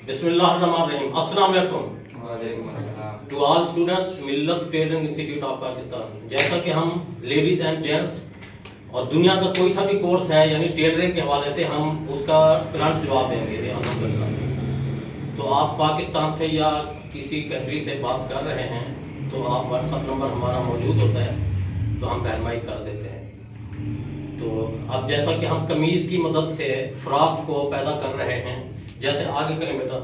बिस्मिल्लाहिर्रहमानिर्रहीम। अस्सलाम वालेकुम वालेकुम अस्सलाम। To all students Millat tailoring institute of Pakistan. जैसा कि हम लेडीज़ एंड जेंट्स और दुनिया का कोई सा भी कोर्स है यानी टेलरिंग के हवाले से हम उसका तुरंत जवाब देंगे अल्हम्दुलिल्लाह। तो आप पाकिस्तान से या किसी कंट्री से बात कर रहे हैं तो आप व्हाट्सअप नंबर हमारा मौजूद होता है तो हम रहनुमाई कर देते हैं। तो अब जैसा कि हम कमीज़ की मदद से फ्रॉक को पैदा कर रहे हैं, जैसे आगे करें बेटा,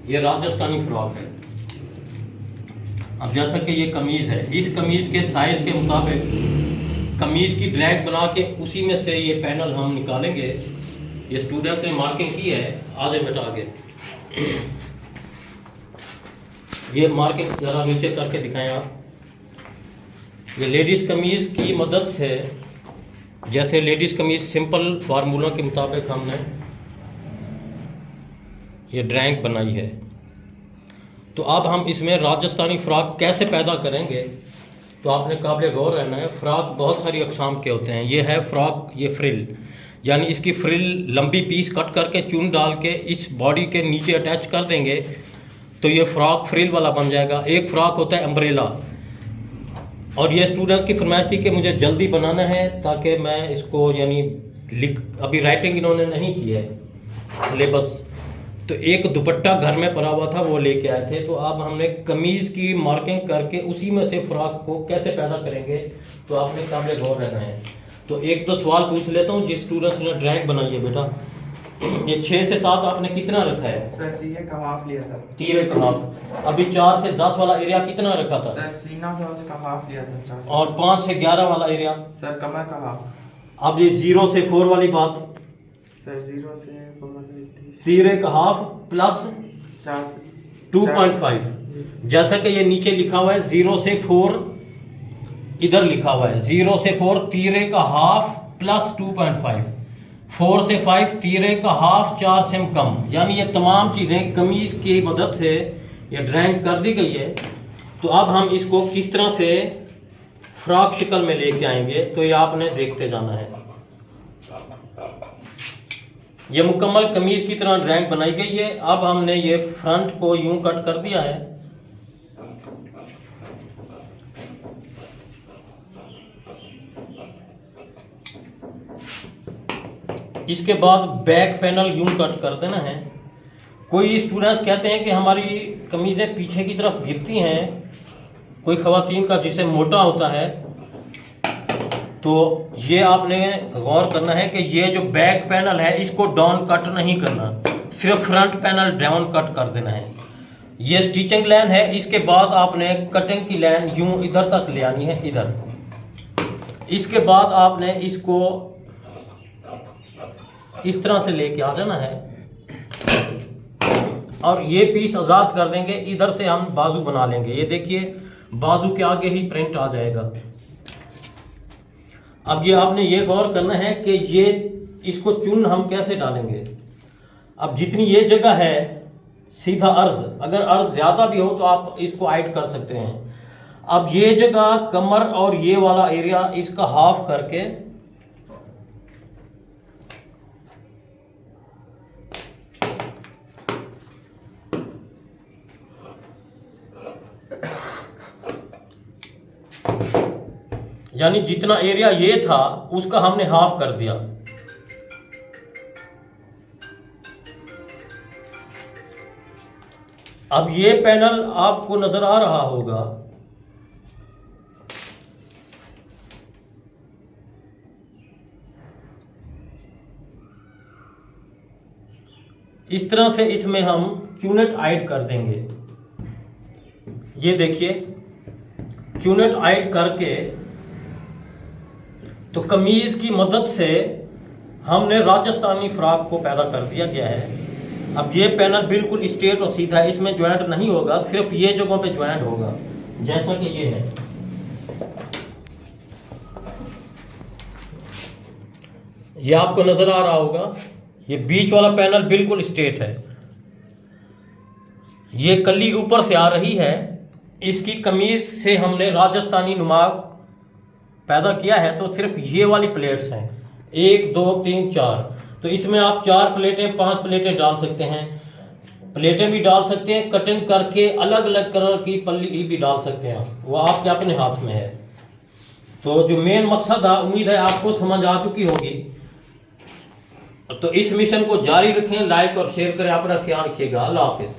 ये राजस्थानी फ्रॉक है। अब जैसा कि ये कमीज़ है, इस कमीज़ के साइज़ के मुताबिक कमीज़ की ड्रैग बना के उसी में से ये पैनल हम निकालेंगे। ये स्टूडेंट्स ने मार्किंग की है। आगे बेटा आगे, ये मार्किंग ज़रा नीचे करके दिखाएं आप। ये लेडीज़ कमीज़ की मदद से, जैसे लेडीज़ कमीज़ सिंपल फार्मूला के मुताबिक हमने ये ड्रैंक बनाई है। तो अब हम इसमें राजस्थानी फ़्रॉक कैसे पैदा करेंगे तो आपने काबिल गौर रहना है। फ़्रॉक बहुत सारी अक़साम के होते हैं। ये है फ़्रॉक, ये फ्रिल, यानी इसकी फ्रिल लंबी पीस कट करके चुन डाल के इस बॉडी के नीचे अटैच कर देंगे तो ये फ़्रॉक फ्रिल वाला बन जाएगा। एक फ़्रॉक होता है अम्ब्रेला, और ये स्टूडेंट्स की फरमाइश थी कि मुझे जल्दी बनाना है ताकि मैं इसको यानी अभी राइटिंग इन्होंने नहीं की है सिलेबस, तो एक दुपट्टा घर में पड़ा हुआ था वो लेके आए थे। तो अब हमने कमीज़ की मार्किंग करके उसी में से फ्रॉक को कैसे पैदा करेंगे तो आपने काबिल गौर रहना है। तो एक दो सवाल पूछ लेता हूँ। जिस स्टूडेंट्स ने ड्रैग बनाई है बेटा, ये 6 से 7 आपने कितना रखा है? सर तीरे का हाफ लिया था। तीरे का हाफ। अभी 4 से 10 वाला एरिया कितना रखा था? सर सीना था उसका हाफ लिया था 4 से। और 5 से 11 वाला एरिया? सर कमर का हाफ। अब ये 0 से 4 वाली बात? सर 0 से 4 तीरे का हाफ प्लस 2.5। जैसा कि ये नीचे लिखा हुआ है 0 से 4, इधर लिखा हुआ है 0 से 4 तीरे का हाफ प्लस 2.5, 4 से 5 तीरे का हाफ 4 से कम, यानी ये तमाम चीज़ें कमीज़ की मदद से ये ड्राइंग कर दी गई है। तो अब हम इसको किस तरह से फ्रॉक शक्ल में लेके आएंगे तो ये आपने देखते जाना है। ये मुकम्मल कमीज़ की तरह ड्राइंग बनाई गई है। अब हमने ये फ्रंट को यूं कट कर दिया है। इसके बाद बैक पैनल यूं कट कर देना है। कोई स्टूडेंट्स कहते हैं कि हमारी कमीज़ें पीछे की तरफ गिरती हैं, कोई ख़वातीन का जिसे मोटा होता है, तो ये आपने गौर करना है कि ये जो बैक पैनल है इसको डाउन कट नहीं करना, सिर्फ फ्रंट पैनल डाउन कट कर देना है। ये स्टिचिंग लाइन है। इसके बाद आपने कटिंग की लाइन यूं इधर तक ले आनी है, इधर। इसके बाद आपने इसको इस तरह से लेके आ जाना है और ये पीस आज़ाद कर देंगे। इधर से हम बाजू बना लेंगे। ये देखिए बाजू के आगे ही प्रिंट आ जाएगा। अब ये आपने ये गौर करना है कि ये इसको चुन हम कैसे डालेंगे। अब जितनी ये जगह है सीधा अर्ज, अगर अर्ज ज़्यादा भी हो तो आप इसको ऐड कर सकते हैं। अब ये जगह कमर और ये वाला एरिया इसका हाफ करके यानी जितना एरिया ये था उसका हमने हाफ कर दिया। अब ये पैनल आपको नजर आ रहा होगा। इस तरह से इसमें हम चूनेट ऐड कर देंगे। ये देखिए चूनेट ऐड करके तो कमीज़ की मदद से हमने राजस्थानी फ्रॉक को पैदा कर दिया गया है। अब ये पैनल बिल्कुल स्ट्रेट और सीधा है, इसमें ज्वाइंट नहीं होगा, सिर्फ ये जगहों पे ज्वाइंट होगा जैसा कि ये है। ये आपको नजर आ रहा होगा, ये बीच वाला पैनल बिल्कुल स्ट्रेट है। ये कली ऊपर से आ रही है। इसकी कमीज से हमने राजस्थानी नुमाग पैदा किया है, तो सिर्फ ये वाली प्लेट्स हैं 1 2 3 4। तो इसमें आप 4 प्लेटें 5 प्लेटें डाल सकते हैं। प्लेटें भी डाल सकते हैं, कटिंग करके अलग अलग कलर की पल्ली भी डाल सकते हैं आप, वो आपके अपने हाथ में है। तो जो मेन मकसद है, उम्मीद है आपको समझ आ चुकी होगी। तो इस मिशन को जारी रखें, लाइक और शेयर करें, अपना ख्याल रखिएगा। अल्लाह हाफिज।